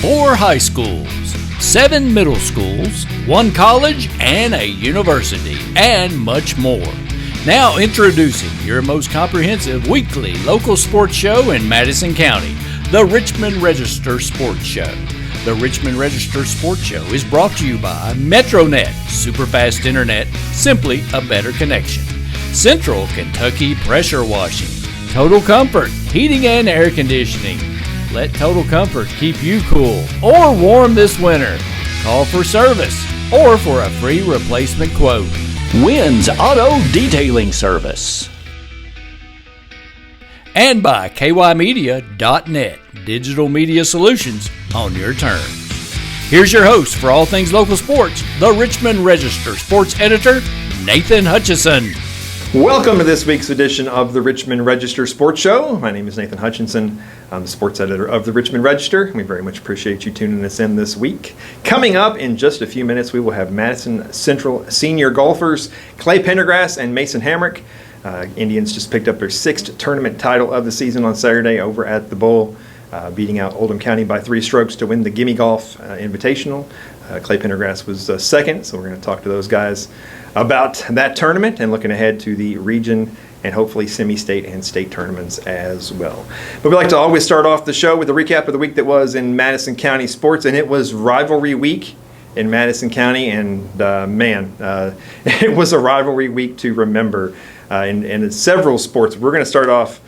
4 high schools, 7 middle schools, 1 college, and a university, and much more. Now introducing your most comprehensive weekly local sports show in Madison County, the Richmond Register Sports Show. The Richmond Register Sports Show is brought to you by MetroNet, superfast internet, simply a better connection. Central Kentucky Pressure Washing, Total Comfort, heating and air conditioning. Let Total Comfort keep you cool or warm this winter. Call for service or for a free replacement quote. Wynn's Auto Detailing Service. And by kymedia.net, digital media solutions on your terms. Here's your host for all things local sports, the Richmond Register sports editor, Nathan Hutchison. Welcome to this week's edition of the Richmond Register Sports Show. My name is Nathan Hutchinson. I'm the sports editor of the Richmond Register. We very much appreciate you tuning us in this week. Coming up in just a few minutes, we will have Madison Central senior golfers Clay Pendergrass and Mason Hamrick. Indians just picked up their 6th tournament title of the season on Saturday over at the Bowl, beating out Oldham County by 3 strokes to win the Gimme Golf Invitational. Clay Pendergrass was second, so we're going to talk to those guys about that tournament and looking ahead to the region and hopefully semi-state and state tournaments as well. But we like to always start off the show with a recap of the week that was in Madison County sports, and it was rivalry week in Madison County, and it was a rivalry week to remember in several sports. We're going to start off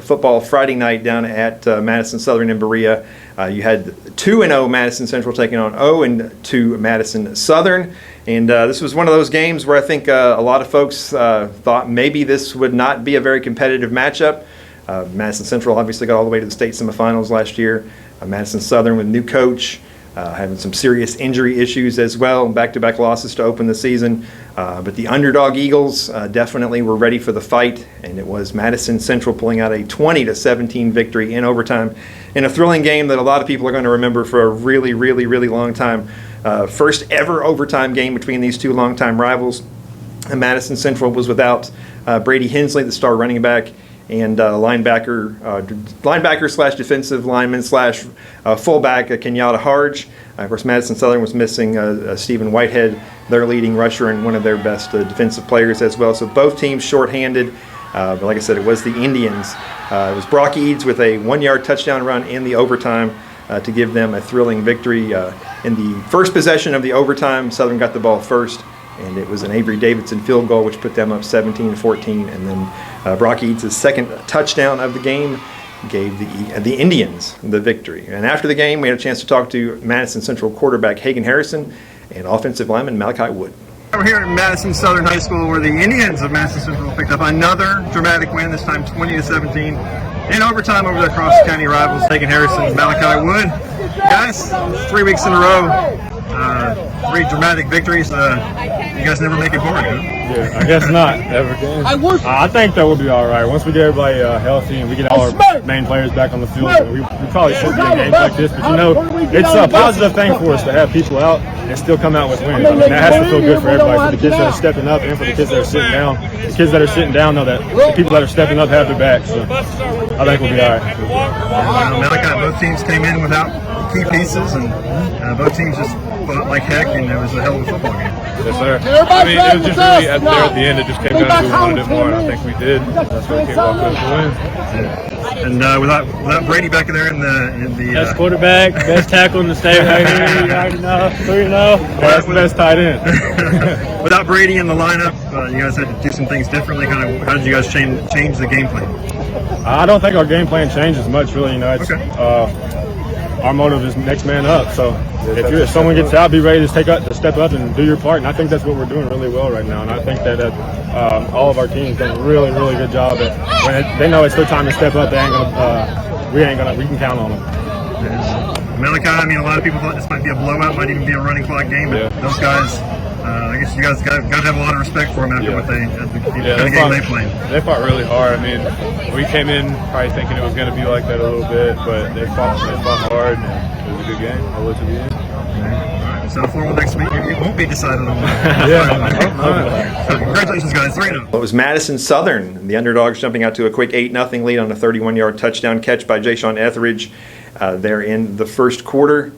football Friday night down at Madison Southern in Berea. You had 2-0 Madison Central taking on 0-2 Madison Southern. And this was one of those games where I think a lot of folks thought maybe this would not be a very competitive matchup. Madison Central obviously got all the way to the state semifinals last year. Madison Southern with new coach, having some serious injury issues as well, back-to-back losses to open the season. But the underdog Eagles definitely were ready for the fight, and it was Madison Central pulling out a 20-17 victory in overtime in a thrilling game that a lot of people are going to remember for a really, really, really long time. First ever overtime game between these two longtime rivals. Madison Central was without Brady Hensley, the star running back, and linebacker slash defensive lineman slash fullback Kenyatta Harge. Of course, Madison Southern was missing Stephen Whitehead, their leading rusher and one of their best defensive players as well. So both teams shorthanded. But like I said, it was the Indians. It was Brock Eads with a 1-yard touchdown run in the overtime to give them a thrilling victory. In the first possession of the overtime, Southern got the ball first, and it was an Avery Davidson field goal, which put them up 17-14. And then Brock Eads' second touchdown of the game gave the Indians the victory. And after the game, we had a chance to talk to Madison Central quarterback Hagan Harrison and offensive lineman Malachi Wood. We're here at Madison Southern High School where the Indians of Madison Central picked up another dramatic win, this time 20-17. In overtime over their cross-county rivals, Hagan Harrison and Malachi Wood. Guys, 3 weeks in a row, 3 dramatic victories. You guys never make it forward, huh? Yeah, I guess not, ever again. I think that will be all right. Once we get everybody healthy and we get all our main players back on the field, we probably should be in games like this. But, it's a positive thing for us to have people out and still come out with wins. I mean, that has to feel good for everybody, for the kids that are stepping up and for the kids that are sitting down. The kids that are sitting down know that the people that are stepping up have their back. So I think we'll be all right. Malachi, both teams came in without key pieces, and both teams just fought like heck, and it was a hell of a football game. Yes, sir. I mean, it was just really at the end, it just came down to who wanted it more, and I think we did. That's what came off with the win. And without Brady back there in the best quarterback, best tackle in the state right here, you already know, 3-0. That's the best tight end. Without Brady in the lineup, you guys had to do some things differently. How did you guys change the game plan? I don't think our game plan changes much, really. It's our motive is next man up. So if someone gets out, be ready to step up and do your part. And I think that's what we're doing really well right now. And I think that all of our teams done a really, really good job at when they know it's their time to step up. We can count on them. Malachi, I mean, a lot of people thought this might be a blowout, might even be a running clock game. But those guys, I guess you guys got to have a lot of respect for them after the game they played. They fought really hard. I mean, we came in probably thinking it was going to be like that a little bit, but they fought hard, and it was a good game. I'll let you be in. So for next week, it won't be decided on that. So congratulations, guys. 3-0. It was Madison Southern, the underdogs, jumping out to a quick 8-0 lead on a 31-yard touchdown catch by Jayshon Etheridge. there in the first quarter.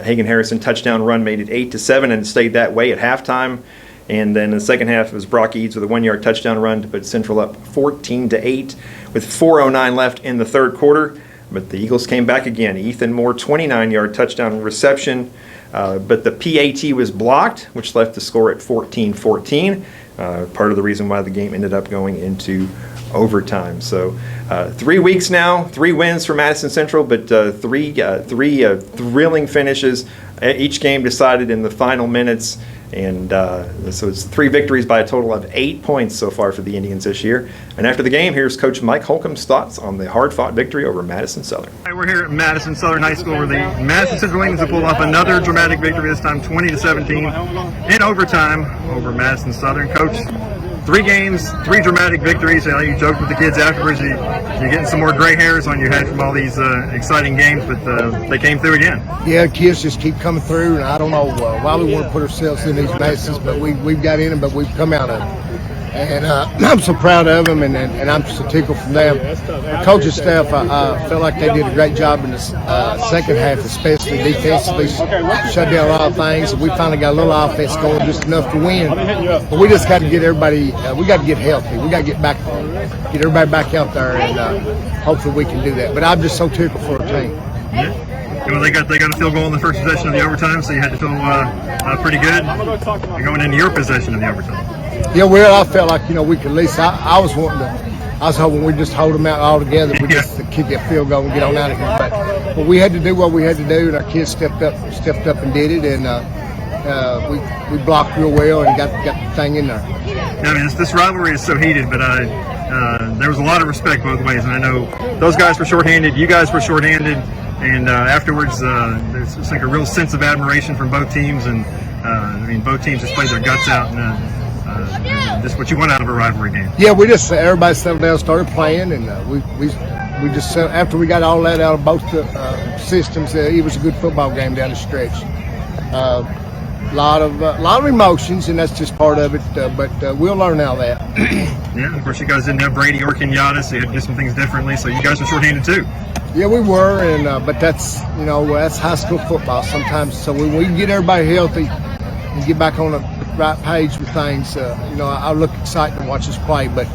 Hagen Harrison touchdown run made it 8-7 and stayed that way at halftime. And then in the second half, it was Brock Eads with a 1-yard touchdown run to put Central up 14-8 with 4:09 left in the third quarter. But the Eagles came back again. Ethan Moore, 29-yard touchdown reception. But the PAT was blocked, which left the score at 14-14. Part of the reason why the game ended up going into overtime. So 3 weeks now, 3 wins for Madison Central, but three thrilling finishes. Each game decided in the final minutes. And so it's 3 victories by a total of 8 points so far for the Indians this year. And after the game, here's Coach Mike Holcomb's thoughts on the hard-fought victory over Madison Southern. Hey, we're here at Madison Southern High School where the Madison Central Indians have pulled off another dramatic victory, this time 20-17 in overtime over Madison Southern. Coach, 3 games, 3 dramatic victories. You joked with the kids afterwards. You're getting some more gray hairs on your head from all these exciting games, but they came through again. Yeah, kids just keep coming through, and I don't know why we want to put ourselves in these messes, but we've got in them, but we've come out of them. And I'm so proud of them, and I'm so tickled from them. The coaching staff, I felt like they did a great job in the second half, especially defensively. Shut down a lot of things. We finally got a little offense going, just enough to win. But we just got to get everybody. We got to get healthy. We got to get everybody back out there, and hopefully we can do that. But I'm just so tickled for our team. Well, they got a field goal in the first possession of the overtime, so you had to feel pretty good going into your possession of the overtime. Yeah, well, I felt like we could at least. I was hoping we'd just hold them out all together. We just kick that field goal and get on out of here. But we had to do what we had to do, and our kids stepped up and did it, and we blocked real well and got the thing in there. Yeah, I mean, this rivalry is so heated, but there was a lot of respect both ways, and I know those guys were shorthanded, you guys were shorthanded, and afterwards there's just like a real sense of admiration from both teams, and I mean, both teams just played their guts out, and just what you want out of a rivalry game. Yeah, everybody settled down, started playing, and we just after we got all that out of both the systems, it was a good football game down the stretch. A lot of emotions, and that's just part of it. But we'll learn out of that. Yeah, of course, you guys didn't have Brady or Kenyatta, so you had to do some things differently. So you guys were shorthanded too. Yeah, we were, and but that's that's high school football sometimes. So when we can get everybody healthy and get back on the right page with things, I look excited to watch us play. But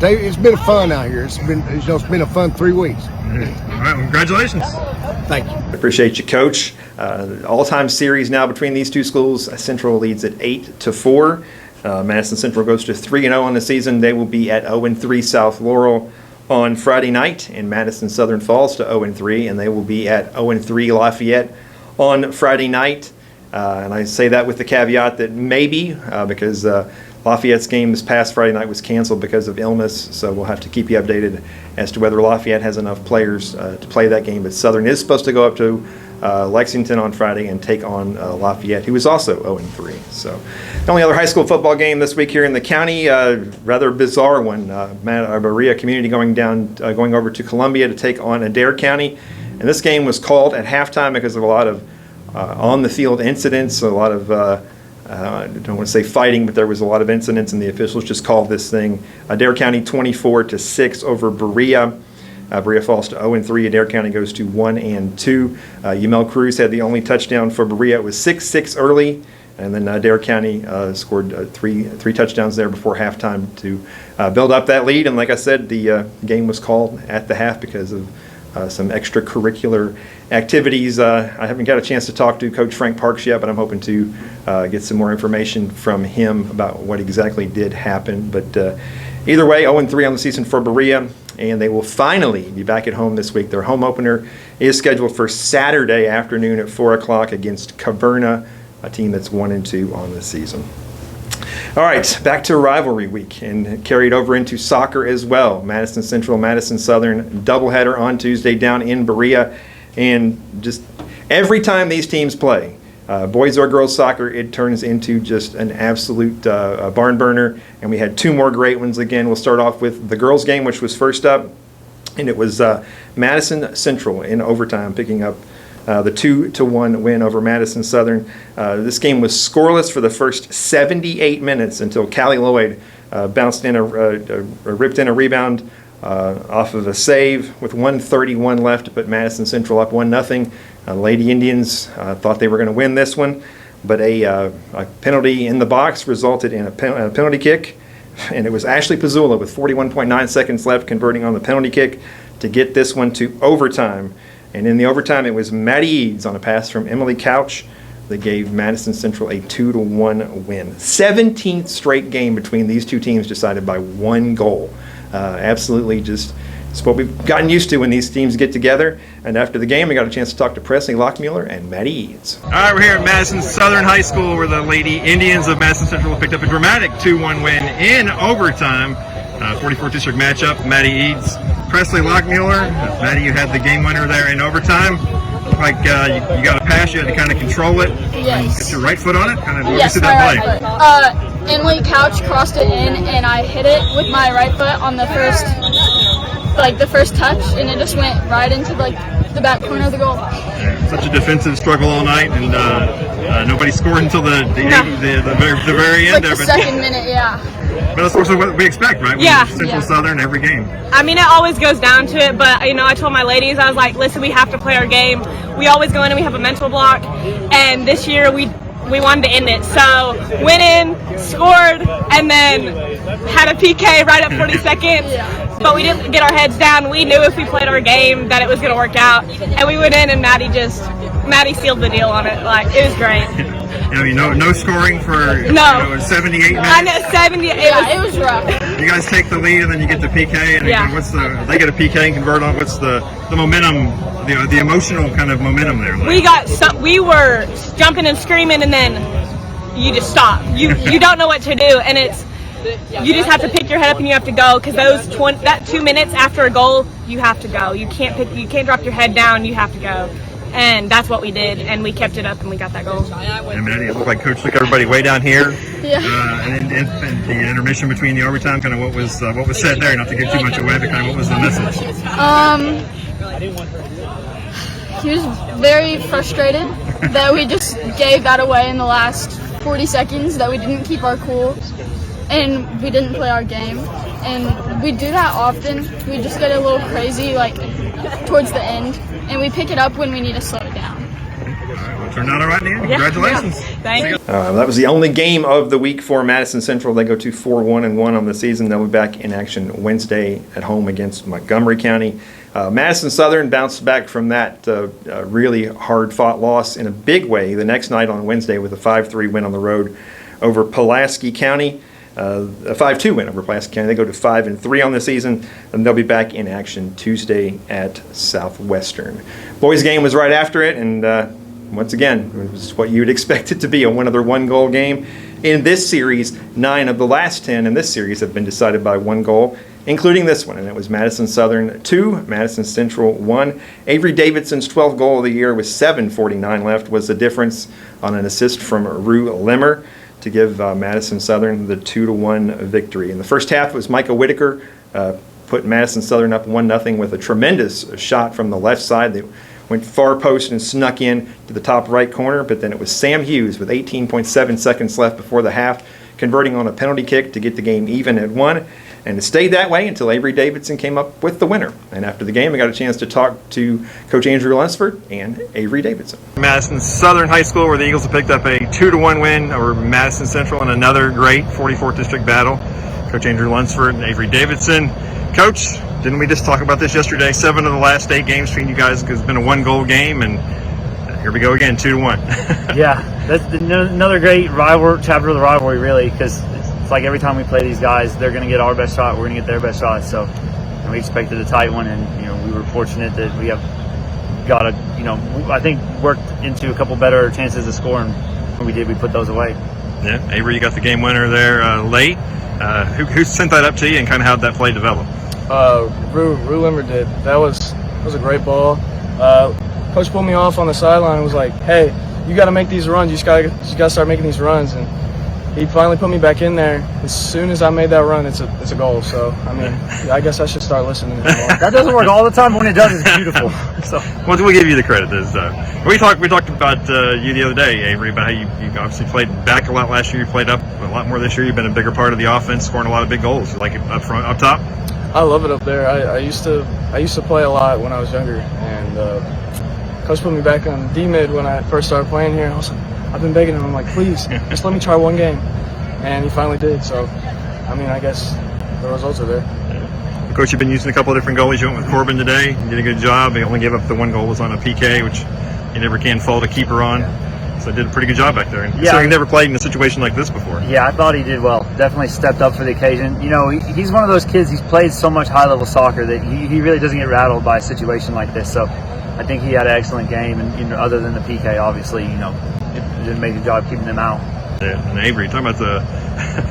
it's been fun out here. It's been a fun 3 weeks. All right, well, congratulations. Thank you. Appreciate you, Coach. All-time series now between these two schools. Central leads at 8-4. Madison Central goes to 3-0 on the season. They will be at 0-3 South Laurel on Friday night, and Madison Southern falls to 0-3, and they will be at 0-3 Lafayette on Friday night. And I say that with the caveat that maybe, because Lafayette's game this past Friday night was canceled because of illness, so we'll have to keep you updated as to whether Lafayette has enough players to play that game. But Southern is supposed to go up to Lexington on Friday and take on Lafayette, who is also 0-3. So the only other high school football game this week here in the county, rather bizarre one. Berea Community going over to Columbia to take on Adair County, and this game was called at halftime because of a lot of on-the-field incidents, a lot of I don't want to say fighting, but there was a lot of incidents, and the officials just called this thing Adair County 24-6 over Berea. Berea falls to 0-3. Adair County goes to 1-2. Yamel Cruz had the only touchdown for Berea. It was 6-6 early, and then Adair County scored three touchdowns there before halftime to build up that lead. And like I said, the game was called at the half because of some extracurricular activities. I haven't got a chance to talk to Coach Frank Parks yet, but I'm hoping to get some more information from him about what exactly did happen. But either way, 0-3 on the season for Berea, and they will finally be back at home this week. Their home opener is scheduled for Saturday afternoon at 4 o'clock against Caverna, a team that's 1-2 on the season. All right, back to rivalry week, and carried over into soccer as well. Madison Central, Madison Southern, doubleheader on Tuesday down in Berea. And just every time these teams play, boys or girls soccer, it turns into just an absolute barn burner. And we had 2 more great ones again. We'll start off with the girls game, which was first up. And it was Madison Central in overtime picking up the 2-1 win over Madison Southern. This game was scoreless for the first 78 minutes until Callie Lloyd bounced in ripped in a rebound off of a save with 1:31 left to put Madison Central up 1-0. Lady Indians thought they were going to win this one, but a penalty in the box resulted in a penalty kick, and it was Ashley Pizzula with 41.9 seconds left converting on the penalty kick to get this one to overtime. And in the overtime, it was Maddie Eads on a pass from Emily Couch that gave Madison Central a 2-1 win. 17th straight game between these two teams decided by one goal. Absolutely just, it's what we've gotten used to when these teams get together. And after the game, we got a chance to talk to Presley Lockmuller and Maddie Eads. All right, we're here at Madison Southern High School where the Lady Indians of Madison Central picked up a dramatic 2-1 win in overtime. 44th district matchup, Maddie Eads, Presley Lockmuller. Maddie, you had the game winner there in overtime. Looked like you got a pass, you had to kind of control it. Yes. Get your right foot on it? Kind of Yes, see my that right play. foot. Emily Couch crossed it in, and I hit it with my right foot on the first touch, and it just went right into the back corner of the goal. Such a defensive struggle all night, and nobody scored until the very end. The second minute, yeah. But that's also what we expect, right? Yeah. Central Southern every game. I mean, it always goes down to it, but, I told my ladies, I was like, listen, we have to play our game. We always go in and we have a mental block, and this year we wanted to end it. So went in, scored, and then had a PK right at 40 seconds. But we didn't get our heads down. We knew if we played our game that it was going to work out. And we went in, and Maddie sealed the deal on it. It was great. No scoring for 78 minutes. I know, 78. It was rough. You guys take the lead, and then you get the PK, and they get a PK and convert on. What's the momentum, the emotional kind of momentum there? We were jumping and screaming, and then you just stop. You don't know what to do, and you just have to pick your head up and you have to go, because that 2 minutes after a goal, you have to go. You can't drop your head down. You have to go. And that's what we did, and we kept it up, and we got that goal. And Maddie, it looked like Coach took everybody way down here. Yeah. And the intermission between the overtime, kind of what was said there, not to give too much away, but kind of what was the message? He was very frustrated that we just gave that away in the last 40 seconds, that we didn't keep our cool, and we didn't play our game. And we do that often. We just get a little crazy, towards the end, and we pick it up when we need to slow it down. All right, well, turned out all right, Dan. Congratulations. Yeah. Thank you. That was the only game of the week for Madison Central. They go to 4-1-1 on the season. They'll be back in action Wednesday at home against Montgomery County. Madison Southern bounced back from that really hard-fought loss in a big way the next night on Wednesday with a 5-3 win on the road over Pulaski County. A 5-2 win over Pulaski County. They go to 5-3 on the season, and they'll be back in action Tuesday at Southwestern. Boys game was right after it, and once again, it was what you'd expect it to be, another one-goal game. In this series, 9 of the last 10 in this series have been decided by one goal, including this one, and it was Madison Southern 2, Madison Central 1. Avery Davidson's 12th goal of the year with 7:49 left was the difference on an assist from Rue Limmer to give Madison Southern the 2-1 victory. In the first half, it was Micah Whitaker put Madison Southern up 1-0 with a tremendous shot from the left side that went far post and snuck in to the top right corner, but then it was Sam Hughes with 18.7 seconds left before the half, converting on a penalty kick to get the game even at 1. And it stayed that way until Avery Davidson came up with the winner. And after the game, we got a chance to talk to Coach Andrew Lunsford and Avery Davidson. Madison Southern High School, where the Eagles have picked up a 2-1 win over Madison Central in another great 44th district battle. Coach Andrew Lunsford and Avery Davidson. Coach, didn't we just talk about this yesterday? 7 of the last 8 games between you guys has been a one-goal game, and here we go again, 2-1. Yeah, that's another great chapter of the rivalry, really, because it's like every time we play these guys, they're going to get our best shot, we're going to get their best shot. So, and we expected a tight one, and we were fortunate that we got I think worked into a couple better chances of scoring. When we did, we put those away. Yeah, Avery, you got the game winner there late. Who sent that up to you, and kind of how did that play develop? Rue Limmer did. That was a great ball. Coach pulled me off on the sideline and was like, "Hey, you got to make these runs. You just got to start making these runs." And he finally put me back in there. As soon as I made that run, it's a goal. So I mean, I guess I should start listening to him. That doesn't work all the time. When it does, it's beautiful. So well, we'll give you the credit. We talked about you the other day, Avery, about how you obviously played back a lot last year. You played up a lot more this year. You've been a bigger part of the offense, scoring a lot of big goals. You like it up front, up top? I love it up there. I used to play a lot when I was younger, and Coach put me back on D-mid when I first started playing here. I've been begging him. I'm like, please, just let me try one game, and he finally did. So, I mean, I guess the results are there. Coach, you've been using a couple of different goalies. You went with Corbin today. You did a good job. He only gave up the one goal was on a PK, which you never can fault a keeper on. So did a pretty good job back there. So he never played in a situation like this before. Yeah, I thought he did well. Definitely stepped up for the occasion. You know, he's one of those kids, he's played so much high-level soccer that he really doesn't get rattled by a situation like this. So I think he had an excellent game, and other than the PK, obviously, it did make a job keeping them out. Yeah, and Avery, talking about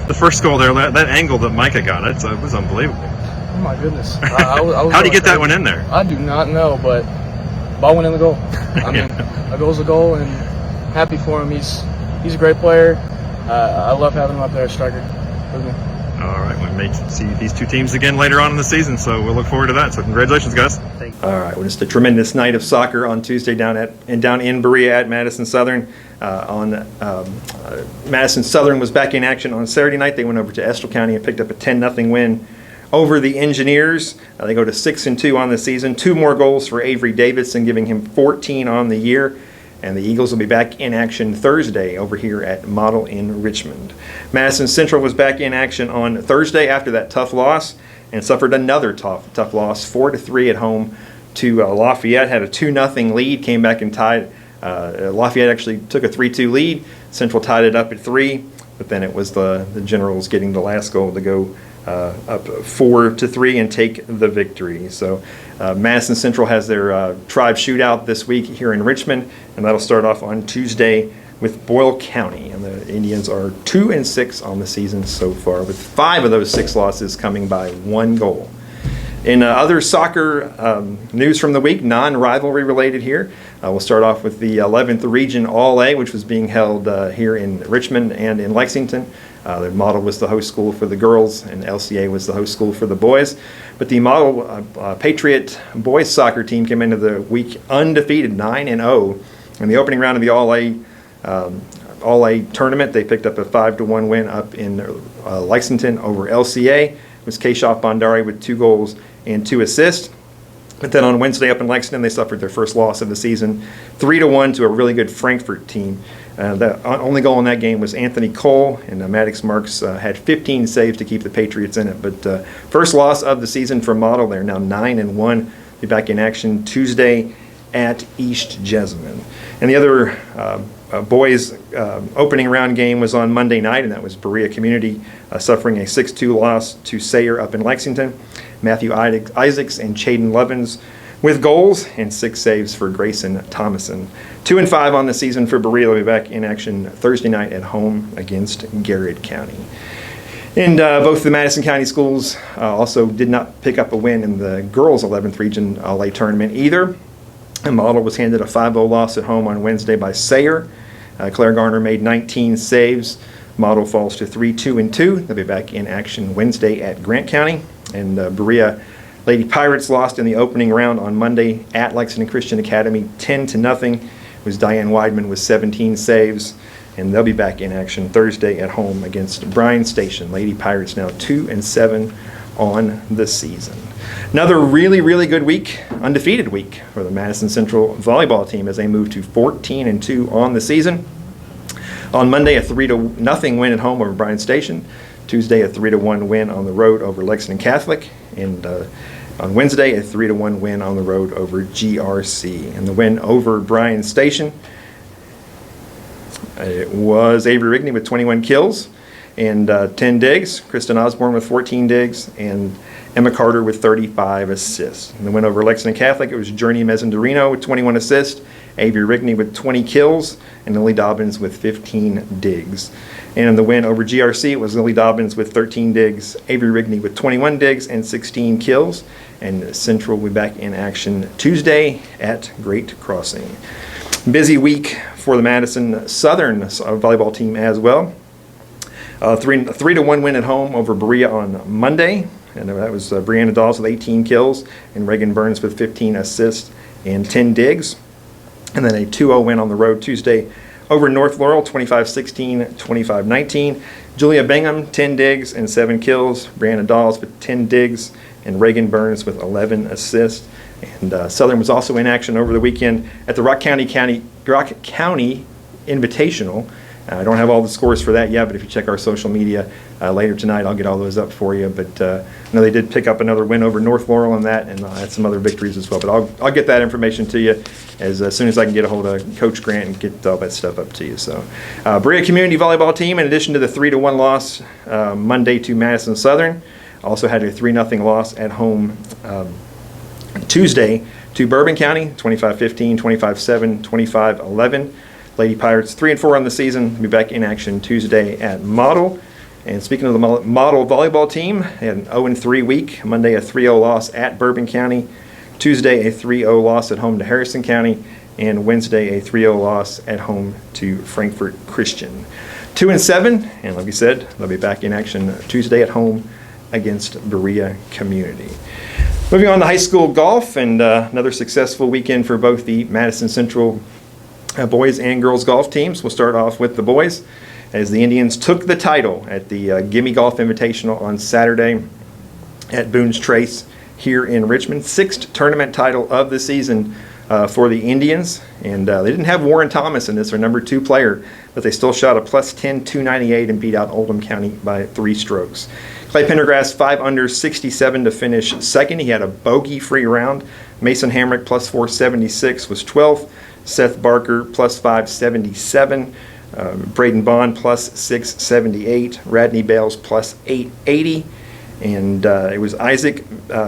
the first goal there, that angle that Micah got, it was unbelievable. Oh my goodness! I was How did he get that one in there? I do not know, but ball went in the goal. I mean, a goal's a goal, and happy for him. He's a great player. I love having him up there as striker with me. All right, we may see these two teams again later on in the season, so we'll look forward to that. So congratulations, guys. All right, well, just a tremendous night of soccer on Tuesday down in Berea at Madison Southern. Madison Southern was back in action on Saturday night. They went over to Estill County and picked up a 10-0 win over the Engineers. They go to 6-2 on the season. 2 more goals for Avery Davidson, giving him 14 on the year. And the Eagles will be back in action Thursday over here at Model in Richmond. Madison Central was back in action on Thursday after that tough loss and suffered another tough loss, 4-3 at home to Lafayette. Had a 2-0 lead, came back and tied. Lafayette actually took a 3-2 lead. Central tied it up at 3, but then it was the Generals getting the last goal to go up 4-3 and take the victory. So Madison Central has their tribe shootout this week here in Richmond, and that'll start off on Tuesday with Boyle County. And the Indians are 2-6 on the season so far, with 5 of those 6 losses coming by 1 goal. In other soccer news from the week, non-rivalry related here, we'll start off with the 11th Region All-A, which was being held here in Richmond and in Lexington. The Model was the host school for the girls, and LCA was the host school for the boys. But the Model Patriot boys soccer team came into the week undefeated, 9-0. In the opening round of the All-A tournament, they picked up a 5-1 win up in Lexington over LCA. It was Keshav Bhandari with 2 goals and 2 assists. But then on Wednesday up in Lexington, they suffered their first loss of the season, 3-1 to a really good Frankfurt team. The only goal in that game was Anthony Cole, and Maddox Marks had 15 saves to keep the Patriots in it. But first loss of the season for Model. They're now 9-1. Be back in action Tuesday at East Jessamine. And the other boys opening round game was on Monday night, and that was Berea Community suffering a 6-2 loss to Sayre up in Lexington. Matthew Isaacs and Chaden Levins with goals and 6 saves for Grayson Thomason. 2-5 on the season for Berea. They'll be back in action Thursday night at home against Garrett County. And both the Madison County schools also did not pick up a win in the girls 11th Region All-A tournament either. The Model was handed a 5-0 loss at home on Wednesday by Sayre. Claire Garner made 19 saves. Model falls to 3-2-2. They'll be back in action Wednesday at Grant County. And Berea Lady Pirates lost in the opening round on Monday at Lexington Christian Academy 10-0. It was Diane Weidman with 17 saves. And they'll be back in action Thursday at home against Bryan Station. Lady Pirates now 2-7 on the season. Another really, really good week, undefeated week for the Madison Central volleyball team as they move to 14-2 on the season. On Monday, a 3-0 win at home over Bryan Station. Tuesday, a 3-1 win on the road over Lexington Catholic. And on Wednesday, a 3-1 win on the road over GRC. And the win over Bryan Station, it was Avery Rigney with 21 kills and 10 digs. Kristen Osborne with 14 digs and Emma Carter with 35 assists. And the win over Lexington Catholic, it was Journey Mezzandorino with 21 assists, Avery Rigney with 20 kills, and Lily Dobbins with 15 digs. And in the win over GRC, it was Lily Dobbins with 13 digs, Avery Rigney with 21 digs and 16 kills. And Central will be back in action Tuesday at Great Crossing. Busy week for the Madison Southern volleyball team as well. A 3-1 win at home over Berea on Monday. And that was Brianna Dawes with 18 kills and Reagan Burns with 15 assists and 10 digs. And then a 2-0 win on the road Tuesday Over North Laurel, 25-16, 25-19. Julia Bingham, 10 digs and 7 kills. Brianna Dawes with 10 digs, and Reagan Burns with 11 assists. And Southern was also in action over the weekend at the Rock County Invitational. I don't have all the scores for that yet, but if you check our social media later tonight, I'll get all those up for you. But I know they did pick up another win over North Laurel on that, and had some other victories as well. But I'll get that information to you as soon as I can get a hold of Coach Grant and get all that stuff up to you. So, Berea Community Volleyball Team, in addition to the 3-1 loss Monday to Madison Southern, also had a 3-0 loss at home Tuesday to Bourbon County, 25-15, 25-7, 25-11. Lady Pirates 3-4 on the season. Will be back in action Tuesday at Model. And speaking of the Model volleyball team, they had an 0-3 week. Monday a 3-0 loss at Bourbon County. Tuesday a 3-0 loss at home to Harrison County. And Wednesday a 3-0 loss at home to Frankfort Christian. 2-7, and like we said, they'll be back in action Tuesday at home against Berea Community. Moving on to high school golf, and another successful weekend for both the Madison Central boys and girls golf teams. We'll start off with the boys, as the Indians took the title at the Gimme Golf Invitational on Saturday at Boone's Trace here in Richmond. 6th tournament title of the season for the Indians, and they didn't have Warren Thomas in this, their number 2 player, but they still shot a +10 298 and beat out Oldham County by 3 strokes. Clay Pendergrass 5 under 67 to finish second. He had a bogey-free round. Mason Hamrick +476 was 12th. Seth Barker +577. Braden Bond +678. Radney Bales +880. And it was Isaac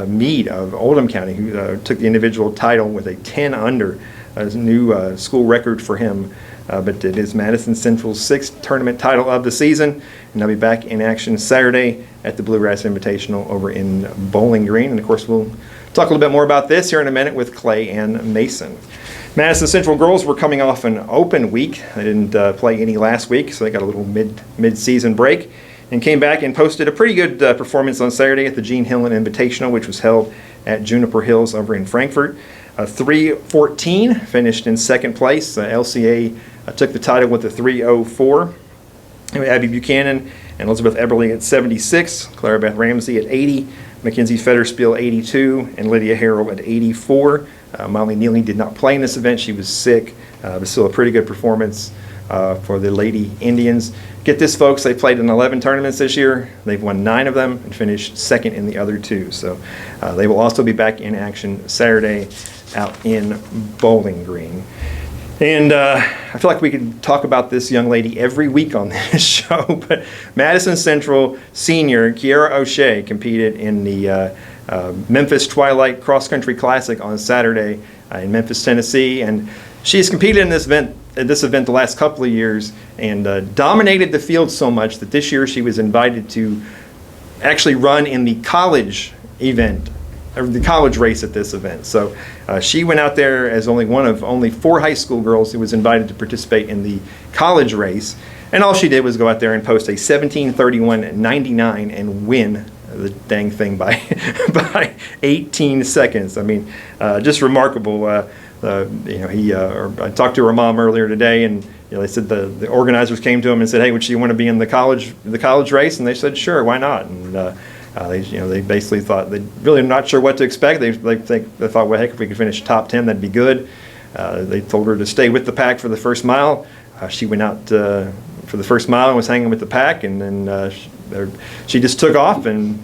Mead of Oldham County who took the individual title with a 10 under, a new school record for him. But it is Madison Central's 6th tournament title of the season, and they'll be back in action Saturday at the Bluegrass Invitational over in Bowling Green. And of course, we'll talk a little bit more about this here in a minute with Clay and Mason. Madison Central girls were coming off an open week. They didn't play any last week, so they got a little mid-season break and came back and posted a pretty good performance on Saturday at the Gene Hillen Invitational, which was held at Juniper Hills over in Frankfort. 3-14, finished in second place. LCA took the title with a 3-0-4. Abby Buchanan and Elizabeth Eberly at 76, Clara Beth Ramsey at 80, Mackenzie Federspiel 82, and Lydia Harrell at 84. Molly Neely did not play in this event. She was sick, but still a pretty good performance for the Lady Indians. Get this, folks, they played in 11 tournaments this year. They've won 9 of them and finished second in the other 2. So they will also be back in action Saturday out in Bowling Green. And I feel like we could talk about this young lady every week on this show, but Madison Central senior Kiara O'Shea competed in the Memphis Twilight Cross Country Classic on Saturday in Memphis, Tennessee, and she has competed in this event the last couple of years and dominated the field so much that this year she was invited to actually run in the college event, or the college race at this event. So she went out there as only one of only 4 high school girls who was invited to participate in the college race, and all she did was go out there and post a 17:31.99 and win the dang thing by 18 seconds. I mean, just remarkable. I talked to her mom earlier today, and they said the organizers came to him and said, "Hey, would she want to be in the college race?" And they said, "Sure, why not?" And they basically thought they really not sure what to expect. They thought, well, heck, if we could finish top 10, that'd be good. They told her to stay with the pack for the first mile. She went out for the first mile and was hanging with the pack, and then she just took off, and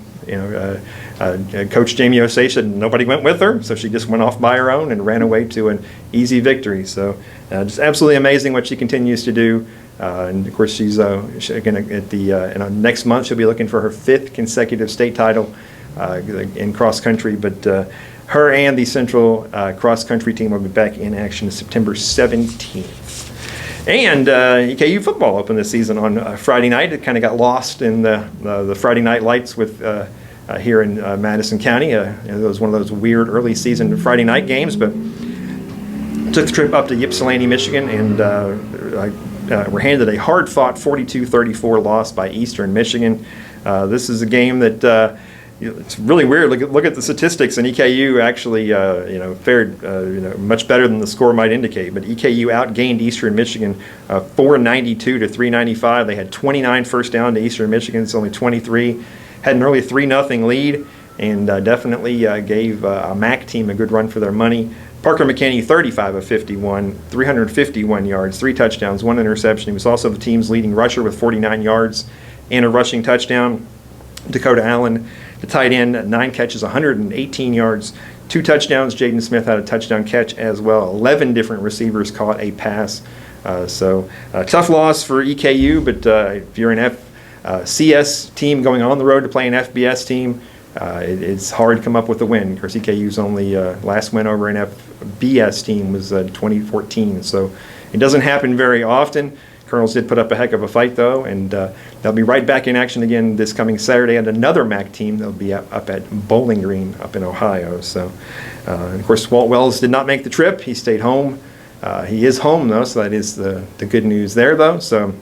Coach Jamie Osage said nobody went with her, so she just went off by her own and ran away to an easy victory. So just absolutely amazing what she continues to do. And of course, she's again at the next month she'll be looking for her 5th consecutive state title in cross country. But her and the Central cross country team will be back in action September 17th. And EKU football opened this season on Friday night. It kind of got lost in the Friday night lights with here in Madison County. It was one of those weird early season Friday night games, but took the trip up to Ypsilanti, Michigan, and were handed a hard-fought 42-34 loss by Eastern Michigan. This is a game that it's really weird. Look at the statistics, and EKU actually fared much better than the score might indicate. But EKU outgained Eastern Michigan 492 to 395. They had 29 first down to Eastern Michigan. It's only 23. Had an early 3-0 lead, and definitely gave a MAC team a good run for their money. Parker McKinney, 35 of 51, 351 yards, 3 touchdowns, 1 interception. He was also the team's leading rusher with 49 yards and a rushing touchdown. Dakota Allen, the tight end, 9 catches, 118 yards, 2 touchdowns. Jaden Smith had a touchdown catch as well. 11 different receivers caught a pass. So tough loss for EKU, but if you're an FCS team going on the road to play an FBS team, it's hard to come up with a win. Of course, EKU's only last win over an FBS team was 2014, so it doesn't happen very often. Colonels did put up a heck of a fight, though, and they'll be right back in action again this coming Saturday and another MAC team. They'll be up at Bowling Green up in Ohio. So, and of course, Walt Wells did not make the trip. He stayed home. He is home, though, so that is the good news there, though. So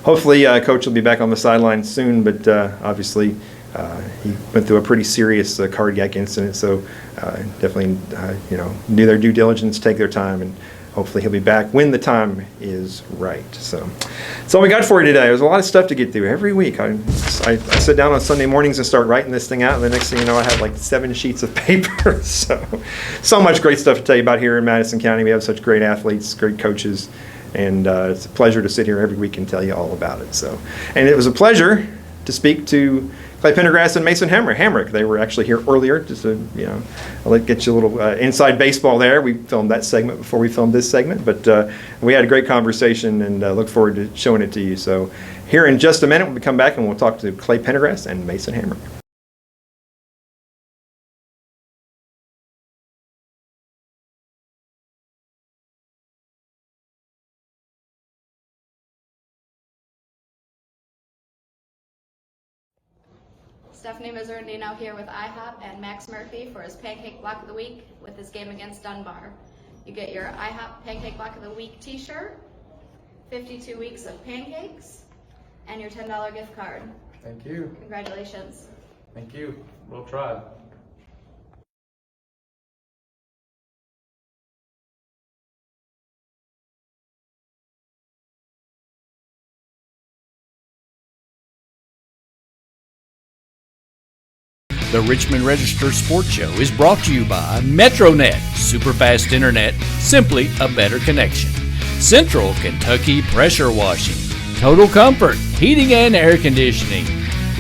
hopefully Coach will be back on the sideline soon, but obviously he went through a pretty serious cardiac incident, so definitely do their due diligence, take their time, and hopefully he'll be back when the time is right. So that's all we got for you today. There's a lot of stuff to get through every week. I sit down on Sunday mornings and start writing this thing out, and the next thing you know, I have like 7 sheets of paper. So much great stuff to tell you about here in Madison County. We have such great athletes, great coaches, and it's a pleasure to sit here every week and tell you all about it. And it was a pleasure to speak to Clay Pendergrass and Mason Hamrick. They were actually here earlier, just to, I'll get you a little inside baseball there. We filmed that segment before we filmed this segment, but we had a great conversation and look forward to showing it to you. So here in just a minute, we'll come back and we'll talk to Clay Pendergrass and Mason Hamrick. Stephanie Miserandino here with IHOP and Max Murphy for his Pancake Block of the Week with his game against Dunbar. You get your IHOP Pancake Block of the Week t-shirt, 52 weeks of pancakes, and your $10 gift card. Thank you. Congratulations. Thank you. We'll try. The Richmond Register Sports Show is brought to you by MetroNet, superfast internet, simply a better connection. Central Kentucky Pressure Washing. Total Comfort, heating and air conditioning.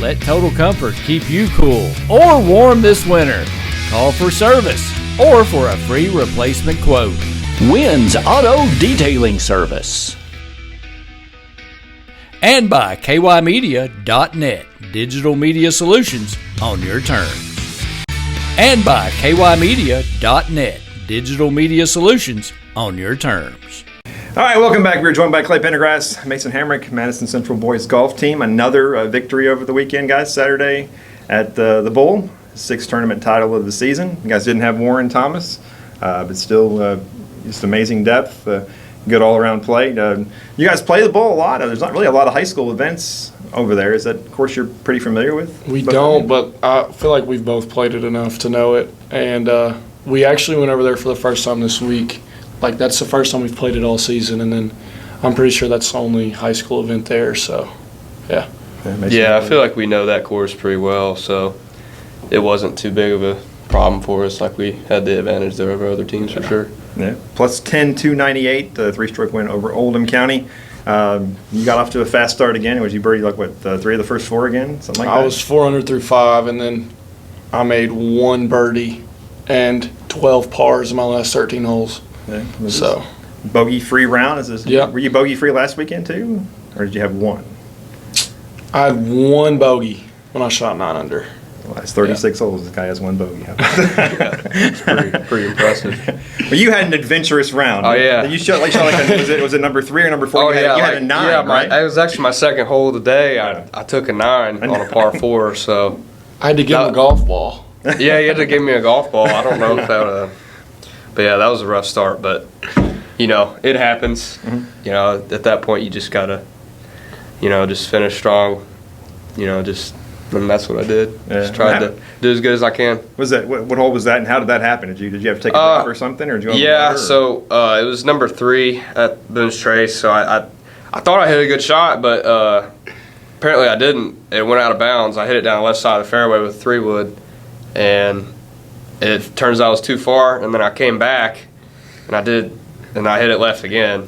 Let Total Comfort keep you cool or warm this winter. Call for service or for a free replacement quote. Wynn's Auto Detailing Service. And by KYmedia.net, digital media solutions on your terms. And by KYmedia.net, digital media solutions on your terms. All right, welcome back. We're joined by Clay Pendergrass, Mason Hamrick, Madison Central boys golf team. Another victory over the weekend, guys, Saturday at the Bowl, 6th tournament title of the season. You guys didn't have Warren Thomas, but still just amazing depth. Good all-around play. You guys play the Bowl a lot. There's not really a lot of high school events over there. Is that a course you're pretty familiar with? We don't, but I feel like we've both played it enough to know it. And we actually went over there for the first time this week. Like, that's the first time we've played it all season, and then I'm pretty sure that's the only high school event there. So, yeah. Yeah, I feel like we know that course pretty well, so it wasn't too big of a problem for us. Like, we had the advantage there over other teams for sure. Yeah. Plus 10-298, the 3-stroke win over Oldham County. You got off to a fast start again. Was you birdied 3 of the first 4 again? Something like that? I was 400 through 5, and then I made 1 birdie and 12 pars in my last 13 holes. Yeah. So bogey-free round? Yeah. Were you bogey-free last weekend too, or did you have 1? I had 1 bogey when I shot 9 under. Well, that's 36 holes. This guy has 1 bogey. It's pretty impressive. Well, you had an adventurous round. Oh yeah. You shot like was it number 3 or number 4? Oh you had a 9, right? It was actually my second hole of the day. I took a 9 on a par 4. So I had to give him a golf ball. Yeah, you had to give me a golf ball. I don't know if that would. But yeah, that was a rough start. But it happens. Mm-hmm. At that point, you just gotta, just finish strong. Just And that's what I did. Yeah. Just tried to do as good as I can. Was that what hole was that, and how did that happen? Did you have to take a drop or something, or did you? Yeah, so it was number 3 at Boone's Trace. So I thought I hit a good shot, but apparently I didn't. It went out of bounds. I hit it down the left side of the fairway with 3-wood, and it turns out it was too far. And then I came back, and I hit it left again.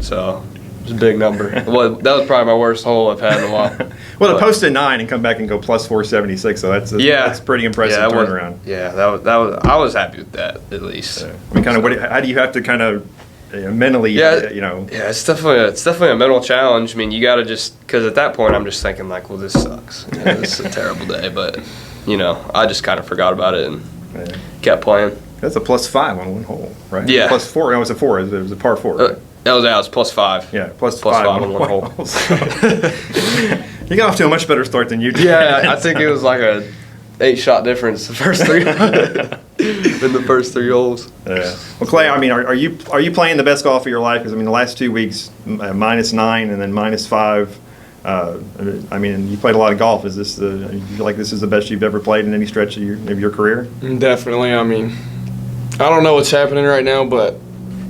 So. It was a big number. Well, that was probably my worst hole I've had in a while. Well, to post a 9 and come back and go plus 476, so that's pretty impressive turnaround. That was. I was happy with that at least. I mean, kind of how do you have to kind of mentally, Yeah, it's definitely a mental challenge. I mean, you got to because at that point I'm just thinking like, well, this sucks. This is a terrible day, but I just kind of forgot about it and kept playing. That's a plus 5 on one hole, right? Yeah. Plus 4. No, it was a 4. It was a par 4. Right? That was plus 5. Yeah, plus 5 on one hole. You got off to a much better start than you did. Yeah, I think it was like a 8-shot difference the first 3 in the first 3 holes. Yeah. Well, Clay, I mean, are you playing the best golf of your life? Because I mean, the last 2 weeks, -9 and then -5. I mean, you played a lot of golf. You feel like this is the best you've ever played in any stretch of your career? Definitely. I mean, I don't know what's happening right now, but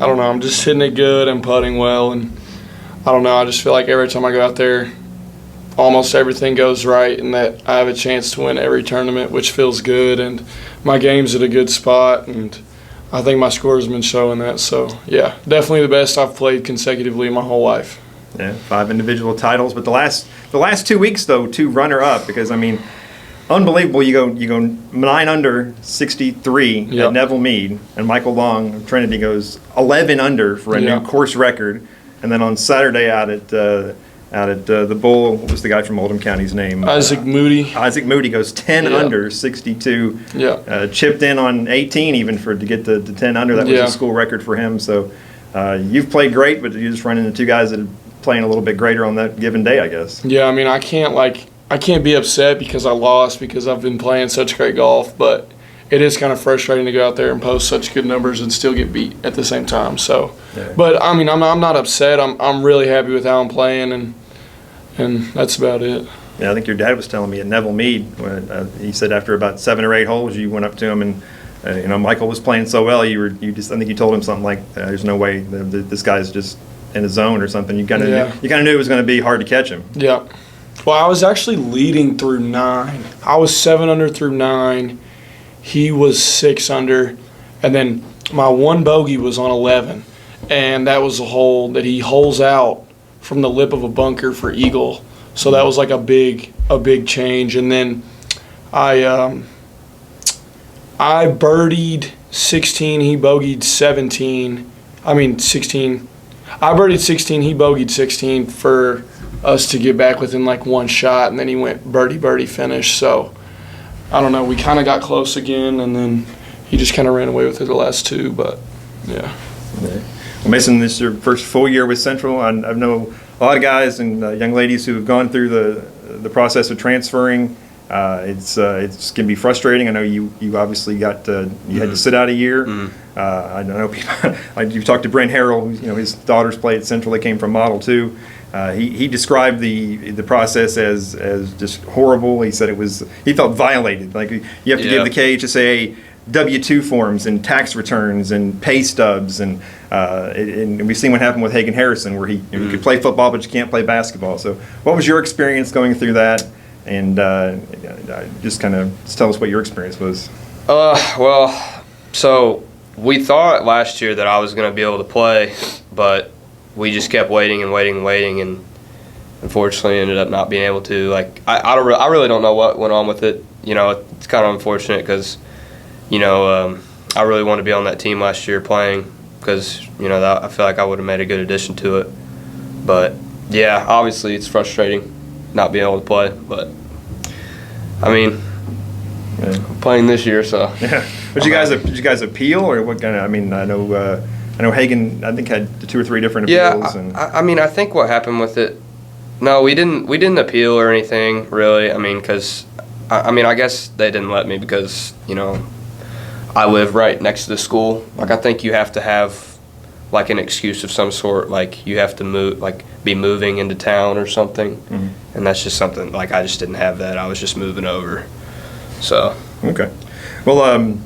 I don't know. I'm just hitting it good and putting well, and I don't know. I just feel like every time I go out there, almost everything goes right, and that I have a chance to win every tournament, which feels good. And my game's at a good spot, and I think my score's been showing that. So yeah, definitely the best I've played consecutively my whole life. Yeah, 5 individual titles, but the last 2 weeks though, 2 runner-up, because I mean, unbelievable. You go 9 under 63 at Neville Mead, and Michael Long of Trinity goes 11 under for a new course record, and then on Saturday out at the Bull, what was the guy from Oldham County's name? Isaac Moody. Isaac Moody goes 10 under 62. Yeah. Chipped in on 18 even to get to 10 under. That was a school record for him. So you've played great, but you just run into 2 guys that are playing a little bit greater on that given day, I guess. Yeah, I mean, I can't be upset because I lost because I've been playing such great golf, but it is kind of frustrating to go out there and post such good numbers and still get beat at the same time. So, but I mean, I'm not upset. I'm really happy with how I'm playing, and that's about it. Yeah, I think your dad was telling me at Neville Mead, he said after about 7 or 8 holes, you went up to him and Michael was playing so well. I think you told him something like, "There's no way this guy's just in a zone or something." You kind of knew it was going to be hard to catch him. Yeah. Well, I was actually leading through 9. I was 7 under through 9. He was 6 under, and then my 1 bogey was on 11, and that was a hole that he holes out from the lip of a bunker for eagle. So that was like a big change. And then I birdied 16. He bogeyed 17. I mean 16. I birdied 16. He bogeyed 16 for us to get back within like 1 shot, and then he went birdie finish. So I don't know, we kind of got close again, and then he just kind of ran away with it the last 2, but yeah. Well, Mason, this is your first full year with Central. I know a lot of guys and young ladies who have gone through the process of transferring. It's can be frustrating. I know you obviously you had to sit out a year. I don't know people. You've talked to Brent Harrell. His daughters play at Central. They came from Model 2. He described the process as just horrible. He said he felt violated. Like you have to give the KHSA W-2 forms and tax returns and pay stubs, and we've seen what happened with Hagen Harrison, where he could play football but you can't play basketball. So what was your experience going through that? And just kind of tell us what your experience was. Well, so we thought last year that I was going to be able to play, but we just kept waiting, and unfortunately ended up not being able to. Like I really don't know what went on with it. It's kind of unfortunate because, I really wanted to be on that team last year playing because, I feel like I would have made a good addition to it. But yeah, obviously it's frustrating not being able to play, but I mean, playing this year, so. Yeah. Did you guys appeal, or what kind of? I mean, I know Hagen, I think, had 2 or 3 different appeals. Yeah, I mean, I think what happened with it. No, we didn't appeal or anything really. I mean, because I guess they didn't let me because I live right next to the school. Like I think you have to have like an excuse of some sort, like you have to move, like be moving into town or something. And that's just something, like I just didn't have that. I was just moving over. So. Okay. Well,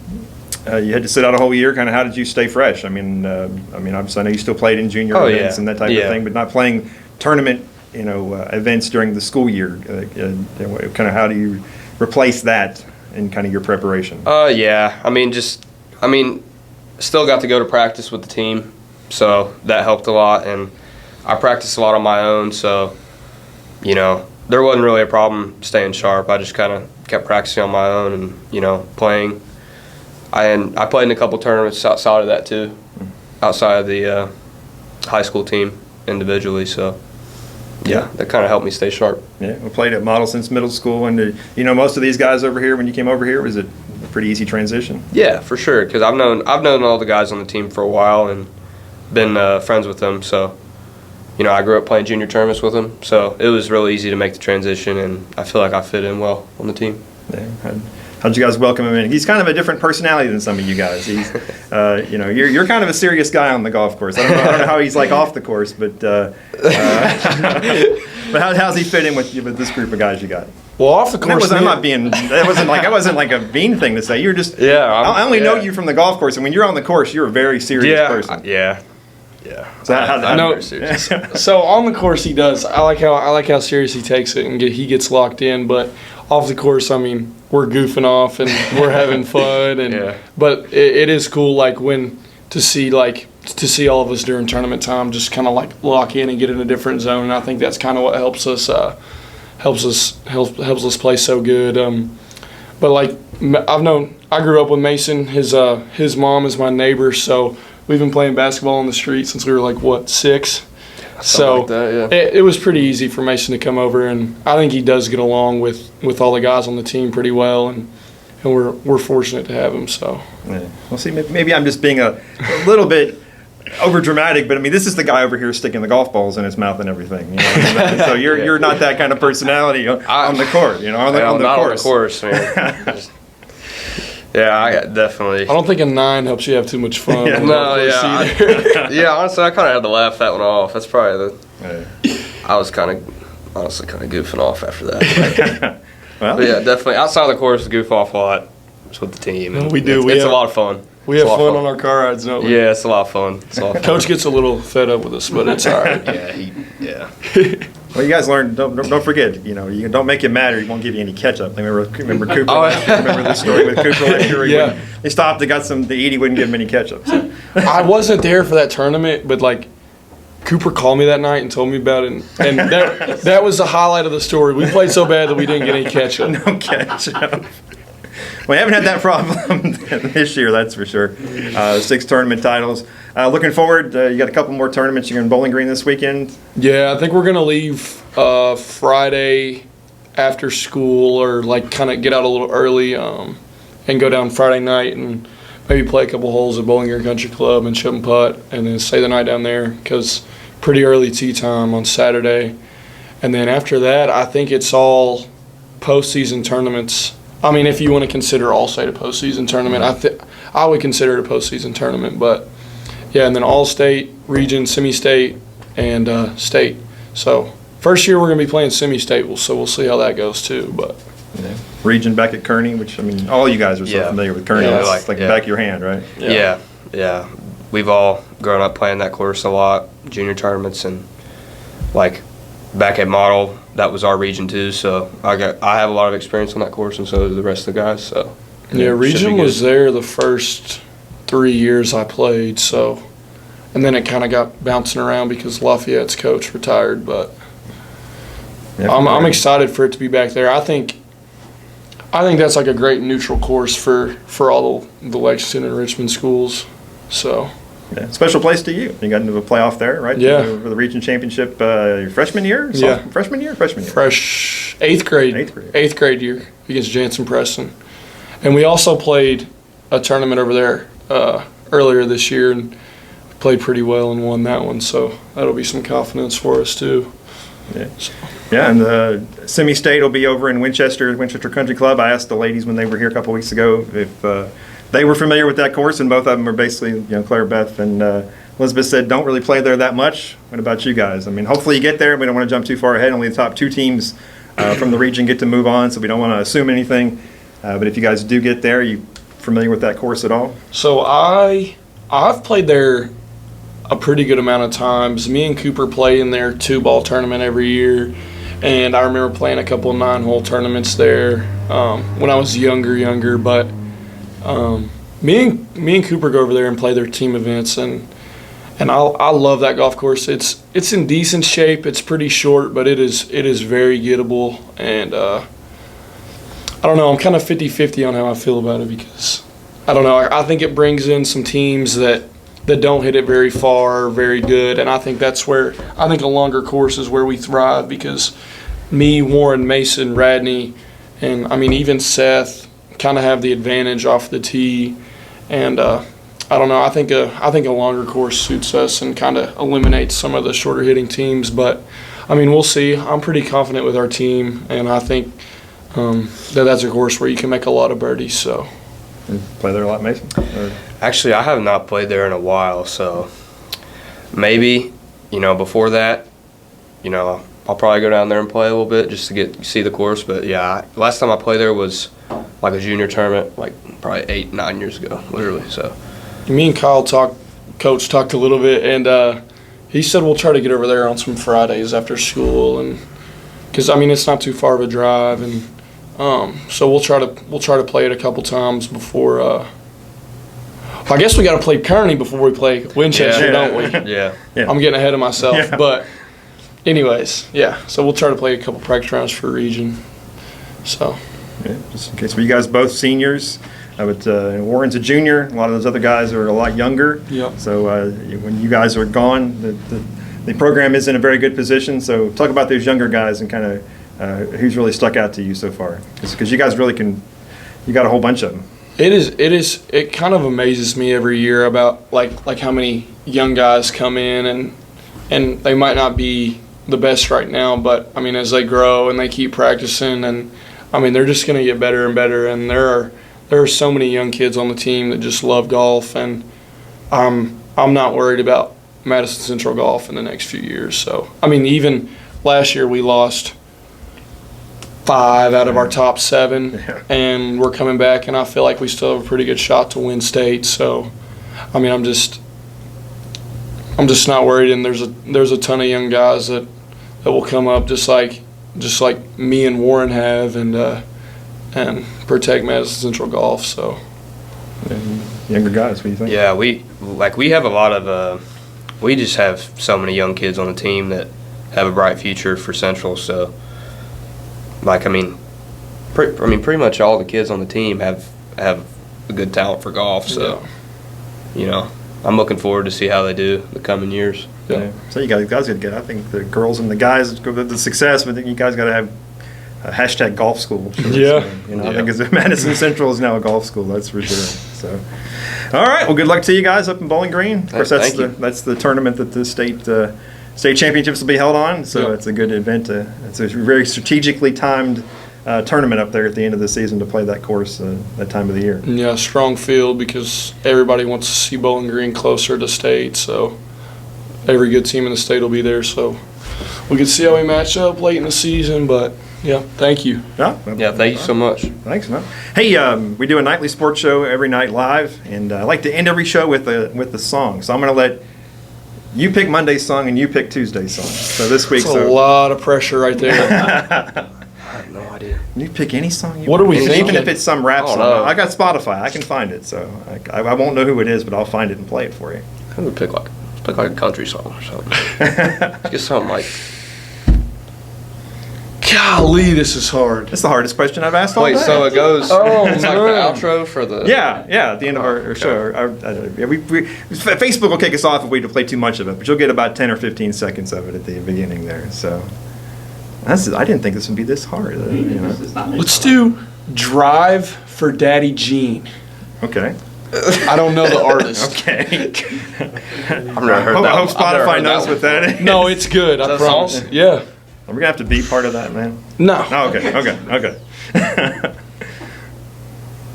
you had to sit out a whole year. Kind of, how did you stay fresh? I mean, obviously, I know you still played in junior events and that type of thing, but not playing tournament, events during the school year. Kind of, how do you replace that in kind of your preparation? Yeah. Still got to go to practice with the team, so that helped a lot. And I practiced a lot on my own, so there wasn't really a problem staying sharp. I just kind of kept practicing on my own and playing. I played in a couple tournaments outside of that too, outside of the high school team individually. So yeah, that kind of helped me stay sharp. Yeah, we played at Model since middle school, and most of these guys over here. When you came over here, was it a pretty easy transition? Yeah, for sure. Because I've known all the guys on the team for a while and been friends with them. So I grew up playing junior tournaments with them. So it was really easy to make the transition, and I feel like I fit in well on the team. Yeah. How'd you guys welcome him in? He's kind of a different personality than some of you guys. He's, you're kind of a serious guy on the golf course. I don't know how he's like off the course, but but how's he fit in with this group of guys you got? Well, off the course, that wasn't like a mean thing to say. You're just I only know you from the golf course, and when you're on the course, you're a very serious person. Yeah. So I know. So on the course, he does. I like how serious he takes it, and he gets locked in. But off the course, we're goofing off and we're having fun. And but it is cool, like to see all of us during tournament time, just kind of like lock in and get in a different zone. And I think that's kind of what helps us play so good. But like I grew up with Mason. His mom is my neighbor, so we've been playing basketball on the street since we were 6. So like that, it was pretty easy for Mason to come over, and I think he does get along with all the guys on the team pretty well, and we're fortunate to have him. So Well, see, maybe I'm just being a little bit over dramatic, but this is the guy over here sticking the golf balls in his mouth and everything. So you're not that kind of personality on the court. On the course, man. Yeah, I definitely. I don't think a 9 helps you have too much fun. Honestly, I kind of had to laugh that one off. That's probably I was honestly kind of goofing off after that. But yeah, definitely outside the course, goof off a lot. Just with the team. And we do. It's a lot of fun. We have fun on our car rides, don't we? Yeah, it's a lot of fun. Coach gets a little fed up with us, but it's all right. Yeah. Well, you guys learn. Don't forget. You don't make him mad, or he won't give you any ketchup. Remember Cooper? Remember the story with Cooper last year? He stopped and got some to eat. He wouldn't give him any ketchup. So. I wasn't there for that tournament, but Cooper called me that night and told me about it, and that was the highlight of the story. We played so bad that we didn't get any ketchup. No ketchup. We haven't had that problem this year, that's for sure. 6 tournament titles. Looking forward, you got a couple more tournaments. You're in Bowling Green this weekend? Yeah, I think we're going to leave Friday after school, or kind of get out a little early and go down Friday night and maybe play a couple holes at Bowling Green Country Club and chip and putt, and then stay the night down there because pretty early tee time on Saturday. And then after that, I think it's all postseason tournaments. If you want to consider All-State a postseason tournament, I would consider it a postseason tournament. But, yeah, and then All-State, Region, Semi-State, and State. So, first year we're going to be playing Semi-State, so we'll see how that goes too. But Region back at Kearney, which, all you guys are so familiar with Kearney. It's like the back of your hand, right? Yeah. We've all grown up playing that course a lot, junior tournaments, and, back at Model, that was our region too, so I have a lot of experience on that course, and so do the rest of the guys. So region was there the first 3 years I played, so, and then it kind of got bouncing around because Lafayette's coach retired. But I'm excited for it to be back there. I think that's a great neutral course for all the Lexington and Richmond schools. So. Yeah, special place to you. You got into a playoff there, right? Yeah. For the region championship your freshman year? Freshman year? 8th grade. 8th grade year against Jansen Preston. And we also played a tournament over there earlier this year and played pretty well and won that one. So that'll be some confidence for us too. Yeah. Yeah, and the semi-state will be over in Winchester Country Club. I asked the ladies when they were here a couple weeks ago if they were familiar with that course, and both of them are basically, Claire Beth and Elizabeth said don't really play there that much. What about you guys? I mean, hopefully you get there. We don't want to jump too far ahead. Only the top 2 teams from the region get to move on, so we don't want to assume anything. But if you guys do get there, are you familiar with that course at all? So I've played there a pretty good amount of times. Me and Cooper play in their 2-ball tournament every year, and I remember playing a couple of 9-hole tournaments there when I was younger. But me and Cooper go over there and play their team events, and I love that golf course. It's in decent shape. It's pretty short, but it is very gettable, and I don't know. I'm kind of 50-50 on how I feel about it because I don't know. I think it brings in some teams that don't hit it very far, very good, and I think that's where I think a longer course is where we thrive because me, Warren, Mason, Radney, and I mean even Seth kind of have the advantage off the tee, and I don't know. I think a longer course suits us and kind of eliminates some of the shorter hitting teams, but I mean we'll see. I'm pretty confident with our team, and I think that's a course where you can make a lot of birdies. So. You play there a lot, Mason? Or? Actually, I have not played there in a while, so maybe, before that, I'll probably go down there and play a little bit just to see the course. But yeah, last time I played there was like a junior tournament, like probably 8-9 years ago, literally. So me and Coach talked a little bit, and he said we'll try to get over there on some Fridays after school, and because I mean it's not too far of a drive, and so we'll try to play it a couple times before. I guess we got to play Kearney before we play Winchester, don't we? Yeah. I'm getting ahead of myself, but anyways, yeah. So we'll try to play a couple practice rounds for region. So. Yeah, just in case. Were you guys both seniors? Warren's a junior. A lot of those other guys are a lot younger. Yep. So when you guys are gone, the program is in a very good position. So talk about those younger guys and kind of. Who's really stuck out to you so far? Because you guys really you got a whole bunch of them. It kind of amazes me every year about like how many young guys come in and they might not be the best right now, but I mean as they grow and they keep practicing, and I mean they're just going to get better and better, and there are so many young kids on the team that just love golf, and I'm not worried about Madison Central golf in the next few years. So I mean even last year we lost 5 out of our top 7, and we're coming back, and I feel like we still have a pretty good shot to win state. So, I mean, I'm just not worried, and there's a ton of young guys that will come up just like me and Warren have, and protect Madison Central golf. So, and younger guys, what do you think? Yeah, we have a lot of we just have so many young kids on the team that have a bright future for Central. So. Pretty much all the kids on the team have a good talent for golf. So, I'm looking forward to see how they do the coming years. Yeah. So you guys got to get. I think the girls and the guys go the success, but you guys got to have a hashtag golf school. Sure. Yeah. So, I think Madison Central is now a golf school. That's for sure. So, all right. Well, good luck to you guys up in Bowling Green. Of course, that's the tournament that the state championships will be held on, so It's a good event. It's a very strategically timed tournament up there at the end of the season to play that course that time of the year. Yeah, strong field because everybody wants to see Bowling Green closer to state, so every good team in the state will be there. So we can see how we match up late in the season, but yeah, thank you. Yeah, thank you so much. Thanks, man. Hey, we do a nightly sports show every night live, and I like to end every show with a song. So I'm going to let you pick Monday's song and you pick Tuesday's song. So this week, that's a lot of pressure right there. I have no idea. You pick any song you want. What are we thinking? Even if it's some rap song. I got Spotify. I can find it. So I won't know who it is, but I'll find it and play it for you. I'm gonna pick like a country song or something. Let's get something like. Golly, this is hard. It's the hardest question I've asked all day. Wait, so it goes. It's like the outro for the. Yeah, at the end of our show. Facebook will kick us off if we play too much of it, but you'll get about 10 or 15 seconds of it at the beginning there. So I didn't think this would be this hard. Let's do "Drive" for Daddy Gene. Okay. I don't know the artist. Okay. I've never heard that. I hope Spotify knows what that is. No, it's good. I promise. Song? Yeah. We're going to have to beat part of that, man. No. Oh, okay.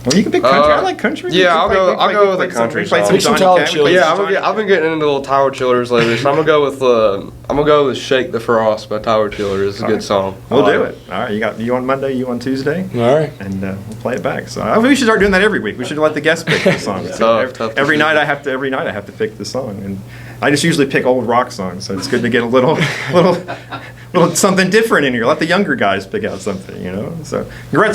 Well, you can pick country. I like country. Yeah, I'll go with a country song. Pick some Tyler Childers. Yeah, I've been getting into little Tyler Childers lately, so I'm gonna go with "Shake the Frost" by Tyler Childers. It's a good song. We'll do it. All right, you on Monday, you on Tuesday. All right, and we'll play it back. So we should start doing that every week. We should let the guests pick the song. Every night I have to pick the song, and I just usually pick old rock songs. So it's good to get a little something different in here. Let the younger guys pick out something, you know. So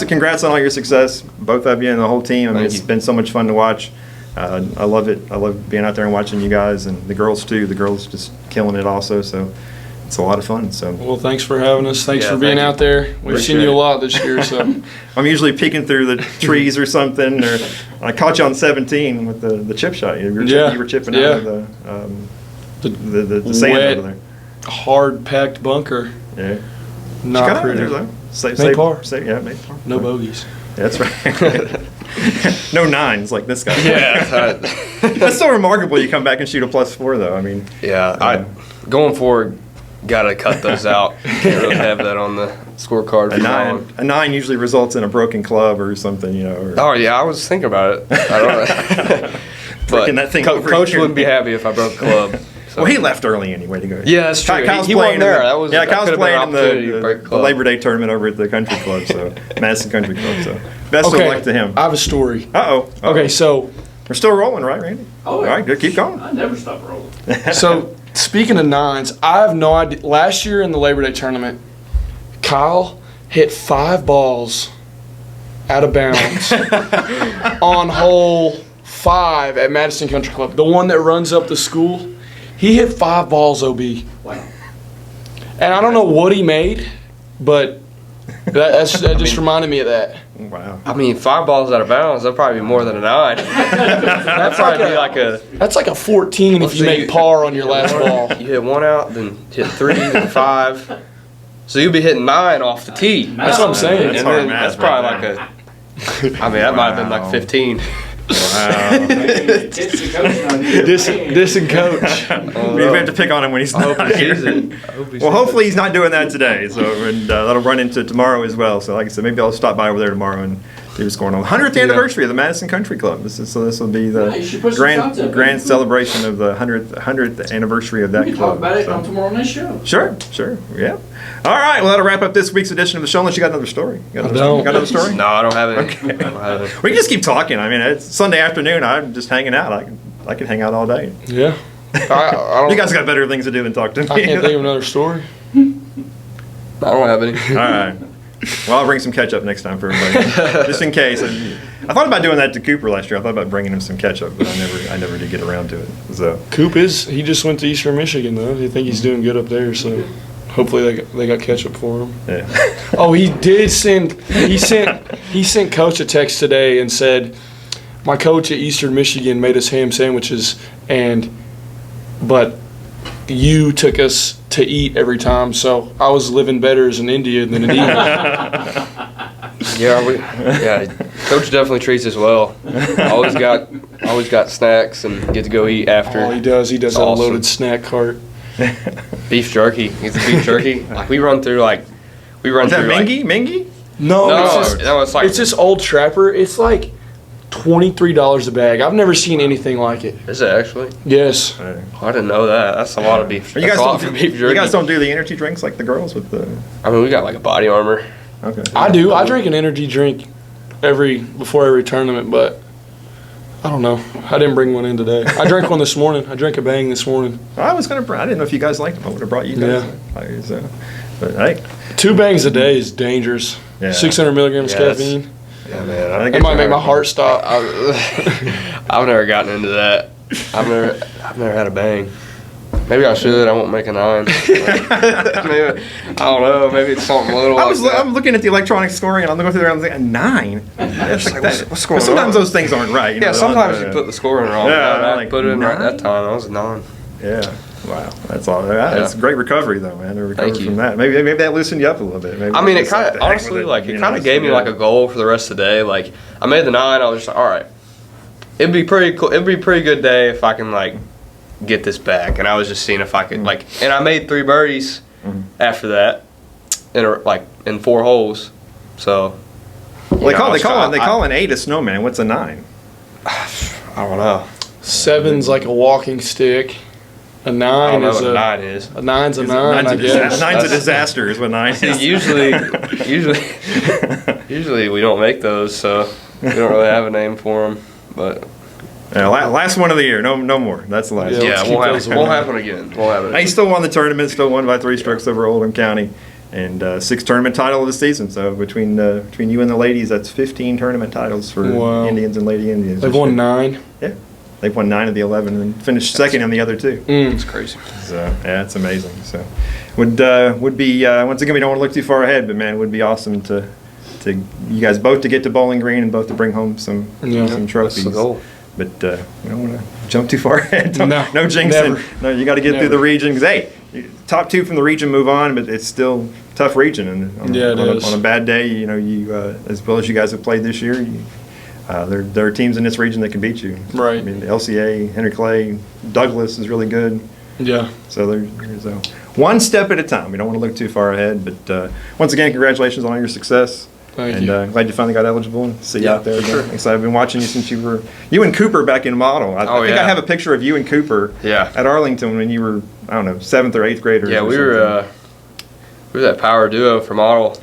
congrats on all your success, both of you and the whole team. I mean, it's been so much fun to watch. I love it. I love being out there and watching you guys, and the girls too. The girls just killing it also. So it's a lot of fun. So well, thanks for having us. Thanks for being out there. We've seen you a lot this year. So I'm usually peeking through the trees or something. Or I caught you on 17 with the chip shot. You were chipping out of the sand wet, over there. Hard packed bunker. Yeah. Not pretty. Made par. Made par. No bogeys. Yeah, that's right. No nines like this guy. Yeah. That's so remarkable. You come back and shoot a +4 though. I mean. Yeah. Going forward, gotta cut those out. Can't really have that on the scorecard. A 9 usually results in a broken club or something, you know. Oh yeah, I was thinking about it. I don't know. But that thing coach wouldn't be happy if I broke a club. So. Well, he left early anyway to go. Yeah, that's true. Kyle's he wasn't there. Kyle's playing in the Labor Day tournament over at the country club, so Madison Country Club. So best of luck to him. I have a story. Uh-oh. Okay, so we're still rolling, right, Randy? Oh, all right, good. Keep going. I never stop rolling. So speaking of 9s, I have no idea. Last year in the Labor Day tournament, Kyle hit 5 balls out of bounds on hole 5 at Madison Country Club, the one that runs up the school. He hit 5 balls, OB. Wow. And I don't know what he made, but that just reminded me of that. Wow. I mean, 5 balls out of bounds, that'd probably be more than a 9. That'd probably be like a... That's like a 14 if you make par on your last ball. You hit 1 out, then hit 3, then 5. So you'll be hitting 9 off the tee. That's what I'm saying. That's probably like a... I mean, that might have been like 15. Wow. Dissing coach. We have to pick on him when he's not here. Well, hopefully he's not doing that today. So that'll run into tomorrow as well. So like I said, maybe I'll stop by over there tomorrow and see what's going on. 100th anniversary of the Madison Country Club. This will be the grand celebration of the 100th anniversary of that club. We can talk about it on tomorrow night's show. Sure. Yeah. All right, well, that'll wrap up this week's edition of the show, unless you got another story. Got another story? No, I don't have any. Okay. We can just keep talking. I mean, it's Sunday afternoon. I'm just hanging out. I can hang out all day. Yeah. You guys got better things to do than talk to me. I can't think of another story. I don't have any. All right. Well, I'll bring some ketchup next time for everybody, just in case. I thought about doing that to Cooper last year. I thought about bringing him some ketchup, but I never did get around to it. So Coop he just went to Eastern Michigan though. I think he's doing good up there. So hopefully they got ketchup for him. Yeah. Oh, he sent Coach a text today and said, my coach at Eastern Michigan made us ham sandwiches, but you took us to eat every time, so I was living better as an Indian than an Indian. Yeah, Coach definitely treats us well. Always got snacks and get to go eat after. Oh, he does. He does a loaded snack cart. Beef jerky. He's a beef jerky. Like we run through. Is that Mingy? No, it's like it's this old Trapper. It's like $23 a bag. I've never seen anything like it. Is it actually? Yes. I didn't know that. That's a lot of beef. You guys don't do the energy drinks like the girls with the. I mean, we got like a body armor. Okay. I do. I drink an energy drink before every tournament, but I don't know. I didn't bring one in today. I drank one this morning. I drank a Bang this morning. I didn't know if you guys liked them. I would have brought you guys. Yeah. But hey, 2 Bangs a day is dangerous. Yeah. 600 milligrams caffeine. Yeah, man. It might make my heart stop. I've never gotten into that. I've never had a Bang. Maybe I should. I won't make a 9. Maybe, I don't know. Maybe it's something little. I'm looking at the electronic scoring, and I'm going through there, and I'm like, a 9. That's like what's going on? Sometimes those things aren't right. Yeah, sometimes you put the scoring wrong. Yeah, I put it in right that time. I was a 9. Yeah. Wow, that's all. That's a great recovery, though, man. Thank you. From that. Maybe that loosened you up a little bit. Maybe I mean, it kind of honestly, it kind of gave me like a goal for the rest of the day. Like, I made the 9. I was just like, all right, it'd be pretty cool. It'd be a pretty good day if I can like get this back. And I was just seeing if I could and I made 3 birdies after that, in 4 holes. So Well, they call an 8 a snowman. What's a 9? I don't know. 7's like a walking stick. A 9 I don't know is what a 9 is. A 9's a 9. I guess. 9's a disaster. Is what 9 is. Usually we don't make those, so we don't really have a name for them. But yeah, last one of the year. No more. That's the last. Yeah, won't happen again. He still won the tournament. Still won by 3 strokes over Oldham County, and 6th tournament title of the season. So between you and the ladies, that's 15 tournament titles for Indians and Lady Indians. They've won 9. Yeah, they've won 9 of the 11 and finished second on the other 2. It's crazy. So yeah, it's amazing. So would be once again, we don't want to look too far ahead, but man, it would be awesome to you guys both to get to Bowling Green and both to bring home some trophies. That's the goal. But we don't want to jump too far ahead. No jinxing. Never. No, you got to get through the region because hey, top 2 from the region move on, but it's still a tough region. And on a bad day, you as well as you guys have played this year, there are teams in this region that can beat you. Right. I mean, the LCA, Henry Clay, Douglas is really good. Yeah. So there's one step at a time. We don't want to look too far ahead. But once again, congratulations on all your success. Thank you. Glad you finally got eligible and see you out there again. Sure. So I've been watching you since you and Cooper back in model. I think I have a picture of you and Cooper at Arlington when you were, I don't know, 7th or 8th graders. Yeah, we were that power duo for model.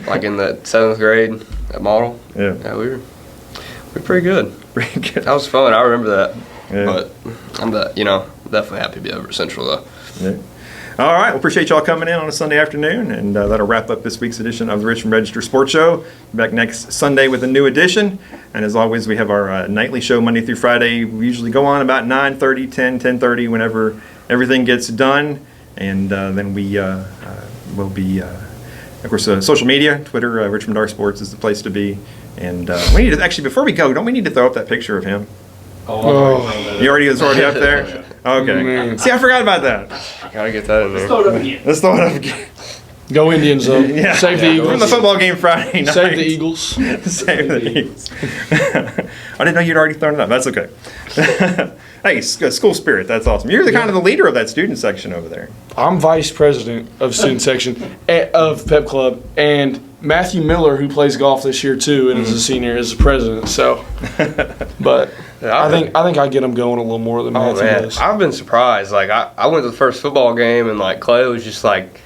Like in the 7th grade at model. Yeah, we were pretty good. Pretty good. That was fun. I remember that. Yeah. But I'm definitely happy to be over at Central though. Yeah. All right. Well, appreciate y'all coming in on a Sunday afternoon, and that'll wrap up this week's edition of the Richmond Register Sports Show. Back next Sunday with a new edition, and as always, we have our nightly show Monday through Friday. We usually go on about 9:30, 10:30, whenever everything gets done, and then we will be, of course, social media, Twitter, Richmond R Sports is the place to be, and we need to actually before we go, don't we need to throw up that picture of him? Oh. You already up there? Okay. Man. See, I forgot about that. Gotta get that in there. Let's throw it up again. Go Indians, though. Yeah. Save the Eagles. From the football game Friday night. Save the Eagles. Save the Eagles. I didn't know you'd already thrown it up. That's okay. Hey, school spirit. That's awesome. You're the kind of the leader of that student section over there. I'm vice president of student section of Pep Club, and Matthew Miller, who plays golf this year too, and is a senior, is the president. So, but I think I get him going a little more than Matthew does. I've been surprised. Like I went to the first football game, and like Clay was just like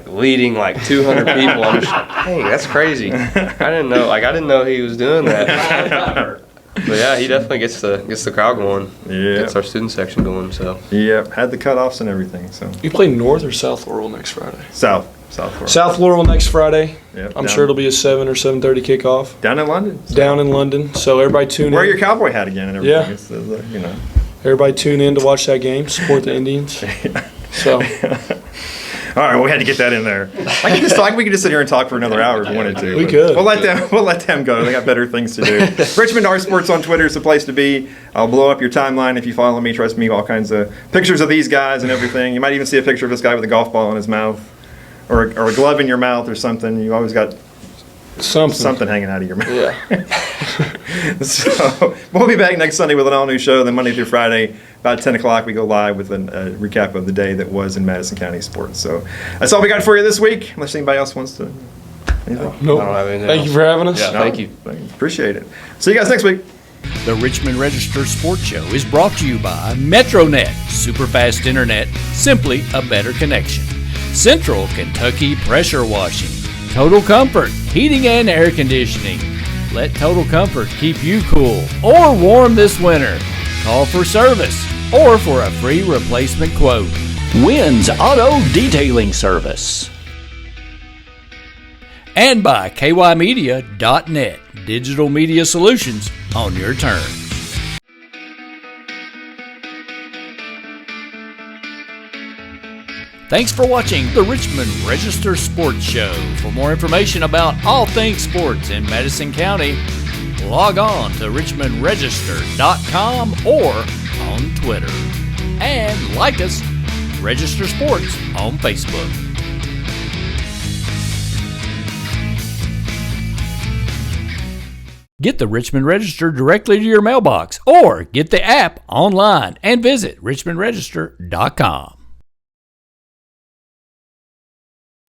leading like 200 people. I'm just like, dang, that's crazy. I didn't know he was doing that. But yeah, he definitely gets the crowd going. Yeah, gets our student section going. So yeah, had the cutoffs and everything. So you play North or South Laurel next Friday? South Laurel. South Laurel next Friday. Yep, I'm sure it'll be a 7 or 7:30 kickoff. Down in London. Down in London. So everybody tune in. Wear your cowboy hat again and everything. Yeah. Everybody tune in to watch that game. Support the Indians. So. All right, well, we had to get that in there. We could just sit here and talk for another hour if we wanted to. We could. We'll let them go. They got better things to do. Richmond R Sports on Twitter is the place to be. I'll blow up your timeline if you follow me. Trust me, all kinds of pictures of these guys and everything. You might even see a picture of this guy with a golf ball in his mouth, or a glove in your mouth, or something. You always got something hanging out of your mouth. Yeah. So we'll be back next Sunday with an all-new show. Then Monday through Friday, about 10 o'clock, we go live with a recap of the day that was in Madison County sports. So that's all we got for you this week. Unless anybody else wants to. Nope. I don't have anything Thank you for having us. Yeah, thank you. Appreciate it. See you guys next week. The Richmond Register Sports Show is brought to you by MetroNet, superfast internet, simply a better connection. Central Kentucky Pressure Washing, Total Comfort, heating and air conditioning. Let Total Comfort keep you cool or warm this winter. Call for service or for a free replacement quote. Wynn's Auto Detailing Service. And by kymedia.net, digital media solutions on your terms. Thanks for watching the Richmond Register Sports Show. For more information about all things sports in Madison County, log on to richmondregister.com or on Twitter. And like us, Register Sports on Facebook. Get the Richmond Register directly to your mailbox or get the app online and visit richmondregister.com.